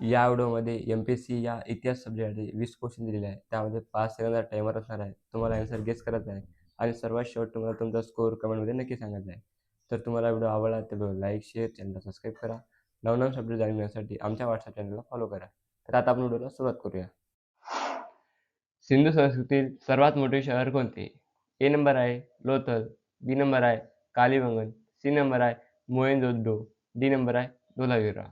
या व्हिडिओमध्ये एम-पी-एस-सी या इतिहास सब्जेक्टसाठी 20 क्वेश्चन दिलेले आहे. त्यामध्ये 5 सेकंदाचा टायमर असणार आहे. तुम्हाला आन्सर गेस करायचा आहे आणि सर्वात शेवट तुम्हाला तुमचा स्कोर कमेंटमध्ये नक्की सांगायचा आहे. तर तुम्हाला व्हिडिओ आवडला तर व्हिडिओ लाईक, शेअर, चॅनलला सबस्क्राईब करा. नवनवीन सब्जेक्ट जाणून घेण्यासाठी आमच्या व्हॉट्सअप चॅनलला फॉलो करा. तर आता आपण व्हिडिओला सुरुवात करूया. सिंधू संस्कृतीतील सर्वात मोठे शहर कोणते? ए नंबर आहे लोथल, बी नंबर आहे कालीबंगन, सी नंबर आहे मोहेंजोदडो, डी नंबर आहे धोलावीरा.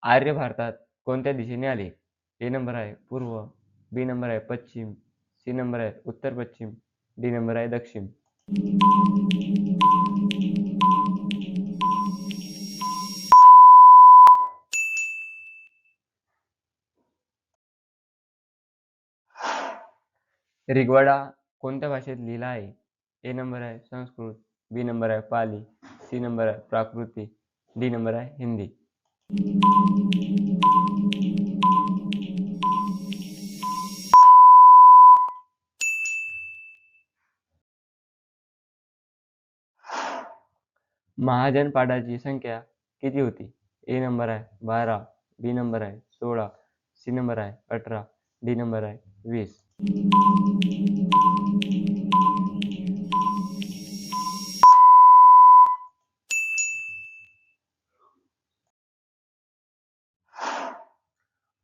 आर्य भारतात कोणत्या दिशेने आले? ए नंबर आहे पूर्व, बी नंबर आहे पश्चिम, सी नंबर आहे उत्तर पश्चिम, डी नंबर आहे दक्षिण. ऋग्वेदा कोणत्या भाषेत लिहिला आहे? ए नंबर आहे संस्कृत, बी नंबर आहे पाली, सी नंबर आहे प्राकृती, डी नंबर आहे हिंदी. महाजनपाडाची संख्या किती होती? ए नंबर आहे 12, बी नंबर आहे 16, सी नंबर आहे 18, डी नंबर आहे 20.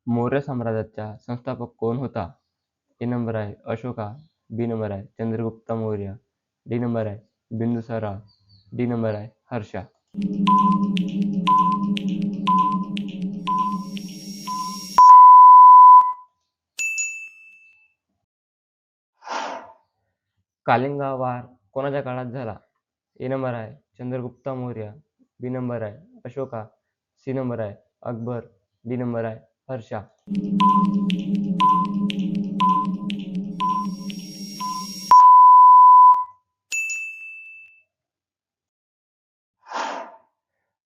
मौर्य साम्राज्याचा संस्थापक कोण होता? ए नंबर आहे अशोका, बी नंबर आहे चंद्रगुप्त मौर्य, डी नंबर आहे बिंदुसारा, डी नंबर आहे हर्षा. कालिंगा वार कोणाच्या काळात झाला? ए नंबर आहे चंद्रगुप्त मौर्य, बी नंबर आहे अशोका, सी नंबर आहे अकबर, डी नंबर आहे हर्षा.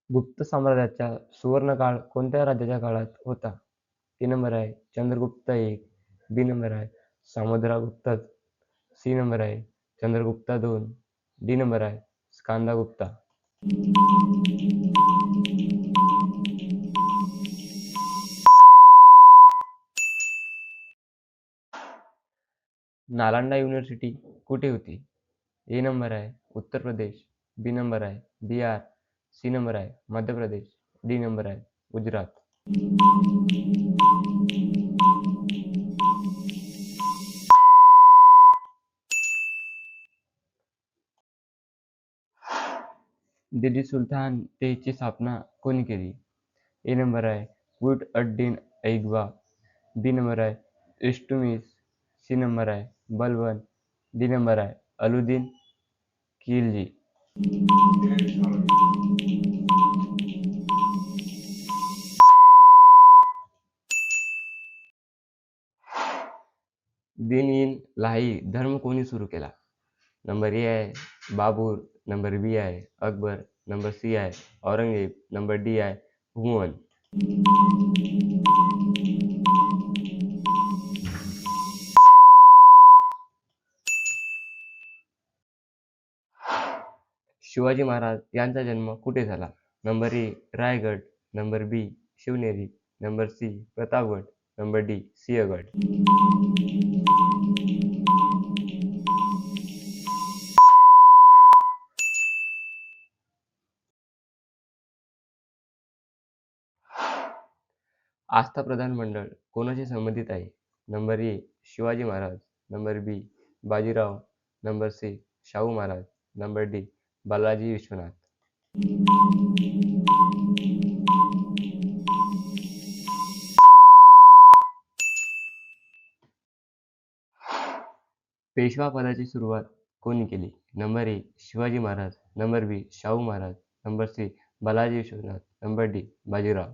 गुप्त साम्राज्याचा सुवर्णकाळ कोणत्या राज्याच्या काळात होता? ए नंबर आहे चंद्रगुप्त एक, बी नंबर आहे समुद्रगुप्त, सी नंबर आहे चंद्रगुप्त दोन, डी नंबर आहे स्कंदगुप्ता. नालंदा युनिव्हर्सिटी कुठे होती? ए नंबर आहे उत्तर प्रदेश, बी नंबर आहे बिहार, सी नंबर आहे मध्य प्रदेश, डी नंबर आहे गुजरात. दिल्ली सुलतानतेची स्थापना कोणी केली? ए नंबर आहे गुड अड-दीन ऐबक, बी नंबर आहे इल्तुतमिश, सी नंबर आहे बलबन, डी नंबर आहे अलाउद्दीन खिलजी. दिन-इ-इलाही धर्म कोणी सुरू केला? नंबर ए आहे बाबर, नंबर बी आहे अकबर, नंबर सी आहे औरंगजेब, नंबर डी आहे हुमायून. शिवाजी महाराज यांचा जन्म कुठे झाला? Number A Raigad, number B Shivneri, number C Pratapgad, number D Sinhagad. आस्थाप्रधान मंडळ कोणाशी संबंधित आहे? Number A Shivaji Maharaj, number B Bajirao, number C Shahu Maharaj, number D Balaji Vishwanath. पेशवा पदाची सुरुवात कोणी केली? Number A Shivaji Maharaj, number B Shahu Maharaj, number C Balaji Vishwanath, number D Bajirao.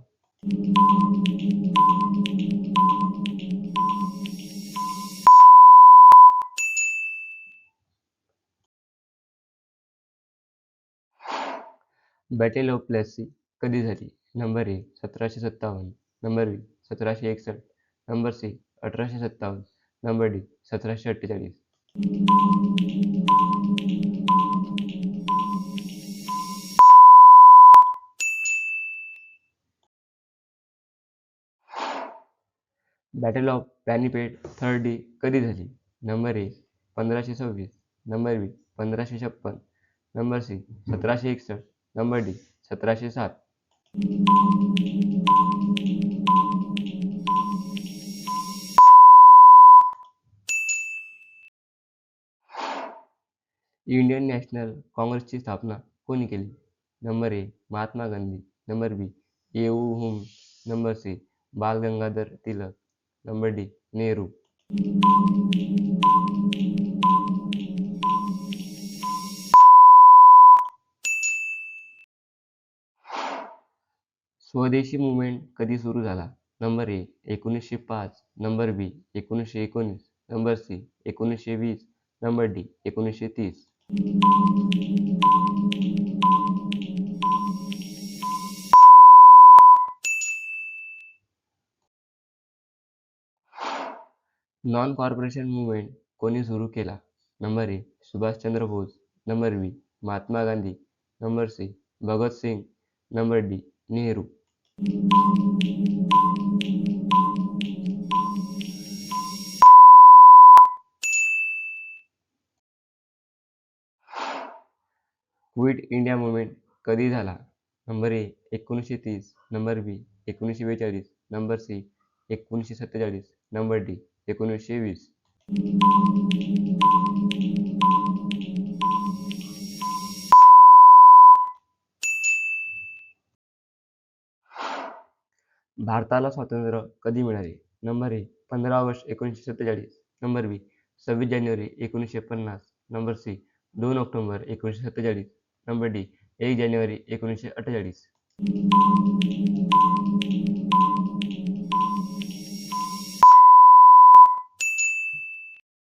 Battle of Plassey कधी झाली? Number A 1757, number B 1761, number C 1857, number D 1748. Battle of Panipat third day कधी झाली? Number A 1526, number B 1556, number C 1761, number D 1707. Indian National काँग्रेसची स्थापना कोणी केली? Number A Mahatma Gandhi, number B A O Hume, number C Bal Gangadhar Tilak, number D Nehru. Swadeshi movement कधी सुरू झाला? Number A 1905, number B 1919, number C 1920, number D 1930. Non corporation movement कोणी सुरू केला? Number A Subhashchandra Bose, number B Mahatma Gandhi, number C Bhagatsingh, number D Nehru. Quit India movement कधी झाला? Number A 1930, number B 1942, number C 1947, number D 1920. भारताला स्वातंत्र्य कधी मिळाले? Number A 15 August 1947, number B 26 जानेवारी 1950, number C 2 October 1947, number D 1 जानेवारी 1948.